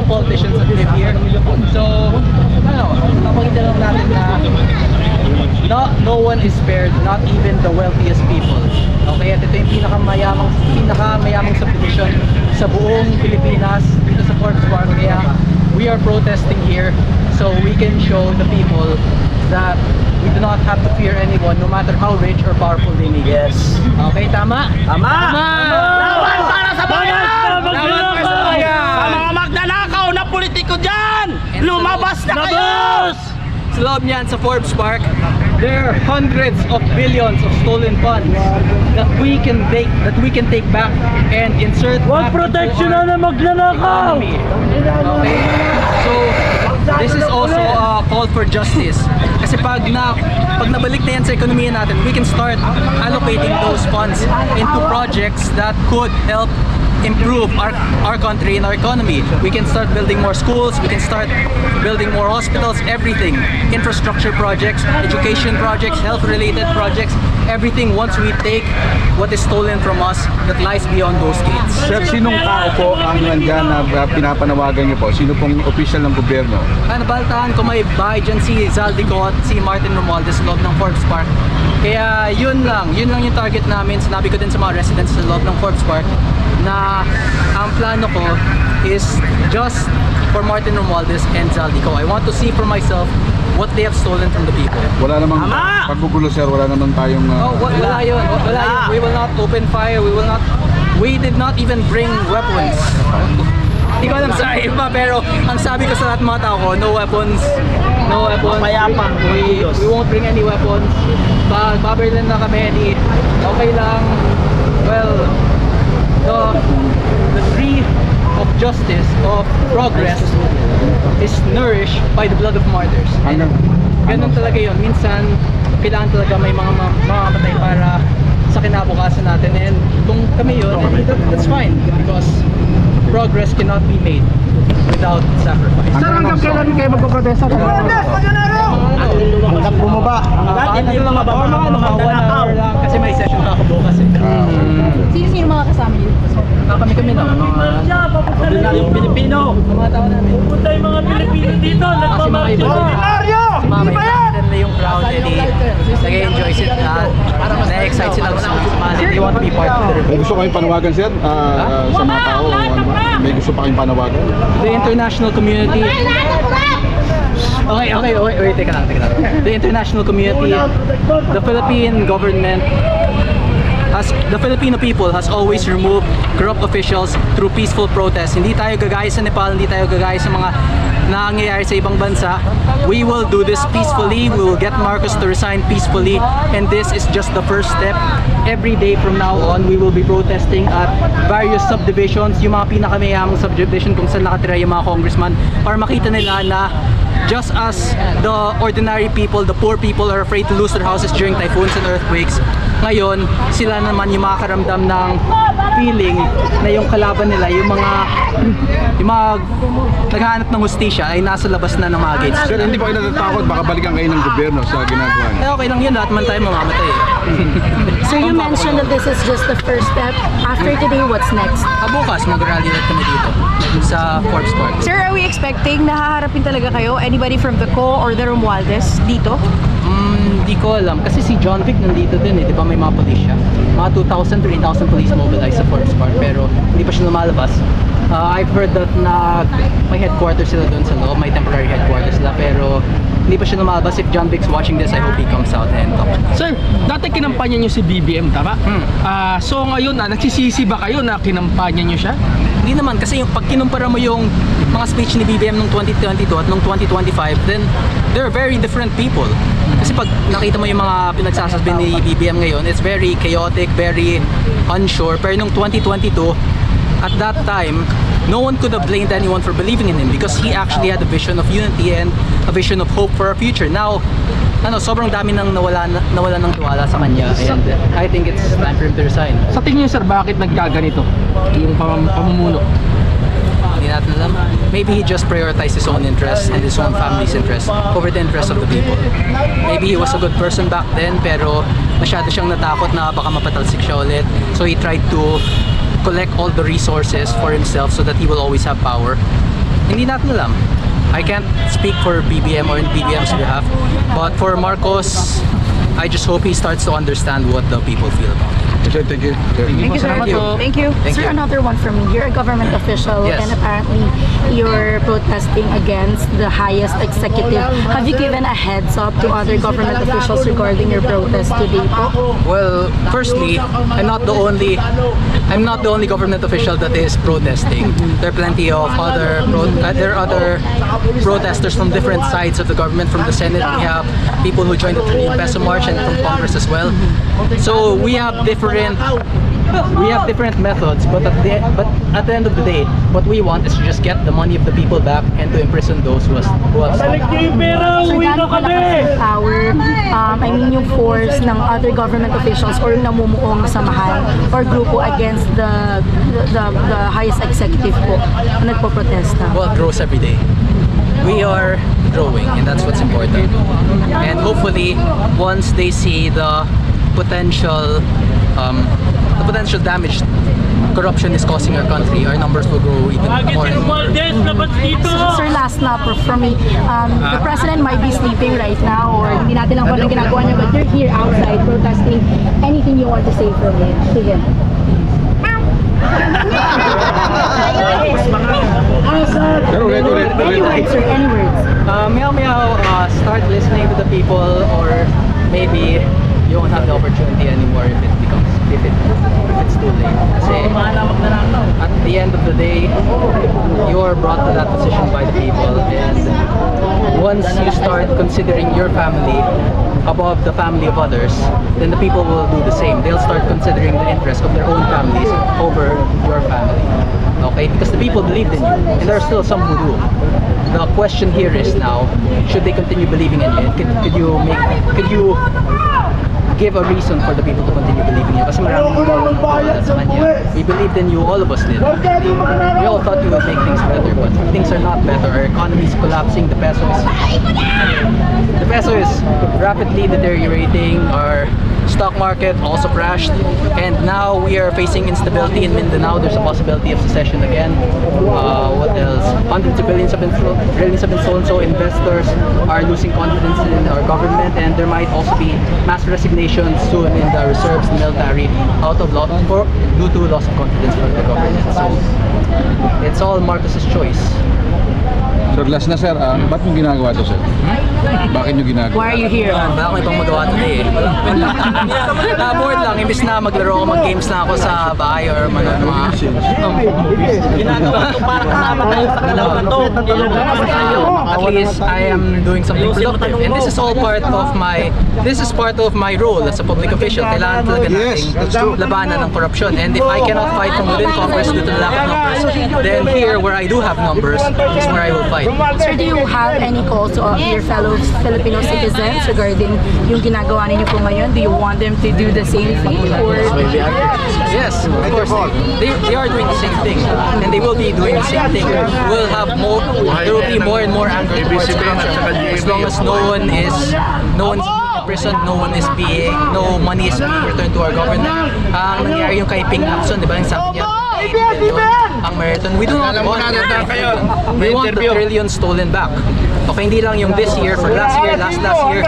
politicians that live here. So, napakita lang natin na no one is spared, not even the wealthiest people. Okay, at ito yung pinakamayamang subdivision sa buong Pilipinas, dito sa Forbes Park. Kaya we are protesting here so we can show the people that we do not have to fear anyone, no matter how rich or powerful they may be. Yes. Okay, tama? Tama! Laban para sa bayan! Laban para sa bayan! Sa mga magnanakaw na politiko dyan! Lumabas na kayo! Sa loob niyan, sa Forbes Park, there are hundreds of billions of stolen funds that we can take back and insert back protection into na magnanakaw! economy. Okay? So, this is also a call for justice. Kasi pag nabalik na yan sa ekonomiya natin, we can start allocating those funds into projects that could help improve our country and our economy. We can start building more schools, we can start building more hospitals, everything. Infrastructure projects, education projects, health-related projects, everything once we take what is stolen from us that lies beyond those gates. Sir, sinong tao po ang nandyan na pinapanawagan niyo po? Sino pong official ng gobyerno? Nabaltaan ko may bahay dyan si Zaldico at si Martin Romualdez sa loob ng Forbes Park. Kaya yun lang yung target namin. Sinabi ko din sa mga residents sa loob ng Forbes Park na ang plano ko is just for Martin Romualdez and Zaldico. I want to see for myself what they have stolen from the people. Wala namang paggugulo, sir. Wala naman tayong... wala yun. We will not open fire. We did not even bring weapons. Hindi ko alam sa iba, pero ang sabi ko sa lahat mga tao ko, no weapons. No weapons. Mayapang. We won't bring any weapons. Babaril na kami. Okay lang. Well, the tree of justice, of progress, is nourished by the blood of martyrs. And ganun talaga yun. Minsan, kailangan talaga may mga mamamatay para sa kinabukasan natin. And kung kami yun, that's fine. Because progress cannot be made without sacrifice. Sir, hanggang kailan kayo magpaprotesta? Hanggang bumaba. Hindi lang mababa mga magnanakaw. Kasi may session pa ako bukas eh. Sino mga kasama niyo? Kami lang. Ordinaryong Pilipino. Mga tao namin. Pupunta yung mga Pilipino dito. Nagmamarcho. Ordinaryo! Sumama yung crowd nag-enjoy sila. Na-excite sila sa sumali. They want to be part of it. May gusto kayong panawagan, sir? Sa mga tao? May gusto pa kayong panawagan? The international community. Okay, wait, teka lang. The international community, the Philippine government, the Filipino people has always removed corrupt officials through peaceful protests. Hindi tayo gagaya sa Nepal, hindi tayo gagaya sa mga nangyayari sa ibang bansa. We will do this peacefully. We will get Marcos to resign peacefully, and this is just the first step. Every day from now on, we will be protesting at various subdivisions, yung mga pinakamayamang subdivision kung saan nakatira yung mga congressman, para makita nila na just as the ordinary people, the poor people are afraid to lose their houses during typhoons and earthquakes, ngayon sila naman yung makakaramdam ng feeling na yung kalaban nila, yung mga naghahanap ng hustisya ay nasa labas na ng mga gates. Sir, hindi ba kayo natatakot? Baka balikan kayo ng gobyerno sa ginagawa niyo? Okay lang yun, lahat man tayo mamamatay eh. So you mentioned that this is just the first step. After today, what's next? Bukas mag-rally ulit kami dito sa Forbes Park. Sir, are we expecting na haharapin talaga kayo? Anybody from the Co or the Romualdez dito? Hindi ko alam kasi si John Vic nandito din eh, di ba may mga police siya. Mga 2,000 to 3,000 police mobilized sa Forbes Park pero hindi pa siya lumalabas. I've heard that may headquarters sila doon sa loob, may temporary headquarters sila pero hindi pa siya lumalabas. If John Vic's watching this, I hope he comes out and talks. Sir, dati kinampanya nyo si BBM, tama? So ngayon, nagsisisi ba kayo na kinampanya nyo siya? Hindi naman, kasi yung pag kinumpara mo yung mga speech ni BBM nung 2022 at nung 2025, then they're very different people. Kasi pag nakita mo yung mga pinagsasabi ni BBM ngayon, it's very chaotic, very unsure. Pero nung 2022, at that time, no one could have blamed anyone for believing in him because he actually had a vision of unity and a vision of hope for our future. Now, sobrang dami nang nawala ng tiwala sa kanya, and I think it's time for him to resign. Sa tingin nyo, sir, bakit nagkaganito yung pamumuno? Hindi natin alam. Maybe he just prioritized his own interests and his own family's interests over the interests of the people. Maybe he was a good person back then, pero masyado siyang natakot na baka mapatalsik siya ulit. So he tried to collect all the resources for himself so that he will always have power. hindi natin alam. I can't speak for BBM or in BBM's behalf, but for Marcos, I just hope he starts to understand what the people feel about it. Okay, thank you. Thank you, sir. Thank you. Thank you. Thank Sir, you. another one from me. You're a government official Yes. and apparently you're protesting against the highest executive. Have you given a heads up to other government officials regarding your protest today po? Well, firstly, I'm not the only government official that is protesting. There are plenty of other protesters from different sides of the government. From the Senate, we have people who joined the 3 Peso March, and from Congress as well. So we have different methods, but at the end of the day, what we want is to just get the money of the people back and to imprison those who have Balik niyo yung pera, Sir, uwi na gaano kalakas kami! yung power, I mean yung force ng other government officials or namumuong samahan or grupo against the highest executive po na nagpo-protesta? well, it grows every day. We are growing, and that's what's important. And hopefully, once they see the potential damage corruption is causing our country, our numbers will grow even Bakit more si and more. Romualdez labas dito? Sir, last na from me. The president might be sleeping right now or hindi natin lang kung anong ginagawa niya, but you're here outside protesting. Anything you want to say from him? To him? Ulit. Any words, sir? Any words? Meow meow, start listening to the people, or maybe you won't have the opportunity anymore if it's too late. Kasi at the end of the day, you're brought to that position by the people, and once you start considering your family above the family of others, then the people will do the same. They'll start considering the interest of their own families over your family. Okay? Because the people believed in you, and there are still some who do. The question here is now, should they continue believing in you? Could you give a reason for the people to continue believing in you? Kasi maraming people sa kanya. We believed in you, all of us did. We all thought you would make things better, but things are not better. Our economy is collapsing. The peso is rapidly deteriorating. Our stock market also crashed, and now we are facing instability in Mindanao. There's a possibility of secession again. What else? Hundreds of billions have been stolen, so investors are losing confidence in our government, and there might also be mass resignations soon in the reserves, the military, due to loss of confidence from the government. So it's all Marcos's choice. Sir, last na sir, ba't nyo ginagawa to sir? Bakit nyo ginagawa? Why are you here? Wala akong ibang magawa today eh. Bored lang, imbis na maglaro ako, mag-games na ako sa bahay or Ginagawa ito para kasama tayo sa kalaw na to. at least I am doing something productive, and this is all part of my role as a public official. Kailangan talaga nating labanan ng corruption, and if I cannot fight from within Congress due to the lack of numbers, then here where I do have numbers is where I will fight. Sir, do you have any calls to your fellow Filipino citizens regarding yung ginagawa ninyo po ngayon? Do you want them to do the same thing? Or Yes, of course. They are doing the same thing, and they will be doing the same thing. We'll have more. There will be more and more anger towards corruption. As long as no one's imprisoned, no money is being returned to our government. Ang nangyari yung kay Ping Lacson, di ba? Yung sabi niya, ang meriton. We do not want it. We want the trillions stolen back. Okay, hindi lang yung this year, for last year, last year.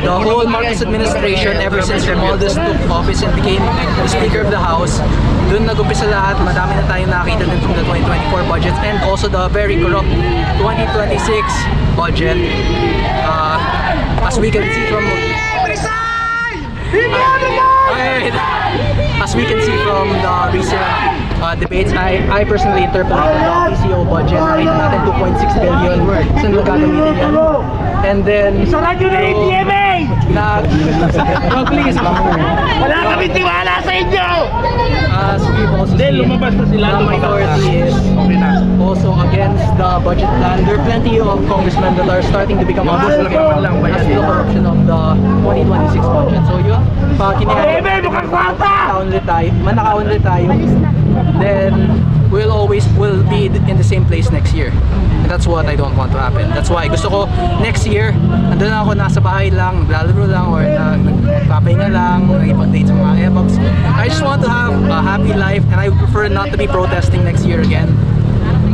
The whole Marcos administration, ever since Romualdez took office and became the Speaker of the House, dun nag-umpisa lahat. Madami na tayong nakita din from the 2024 budget and also the very corrupt 2026 budget. As we can see from the recent debates, I personally interpreted the PCO budget na rin natin 2.6 billion. Saan mo gagamitin yan? And then please, Wala kami tiwala sa inyo! as we've also seen, lumabas na sila, the minority is also against the budget plan. There are plenty of congressmen that are starting to become against the corruption of the 2026 budget. So yun, manakaon ulit tayo, then we'll be in the same place next year. And that's what I don't want to happen. That's why gusto ko next year, andun ako nasa bahay lang, naglalaro lang, or nagpapahinga lang, nag-update sa mga evox. I just want to have a happy life, and I would prefer not to be protesting next year again.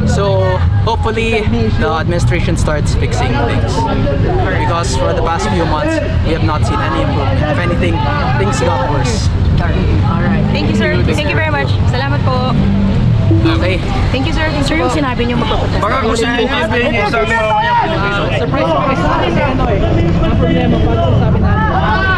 So hopefully the administration starts fixing things. Because for the past few months, we have not seen any improvement. If anything, things got worse. Alright. Thank you, sir. Thank you very much. Salamat po. Okay. Thank you, sir. Thank Sir, you yung po. sinabi niyo magpaprotest. Baka gusto niyo sabihin niyo sa mga Pilipino. Surprise kasi ano eh. Ang problema pag sabi natin.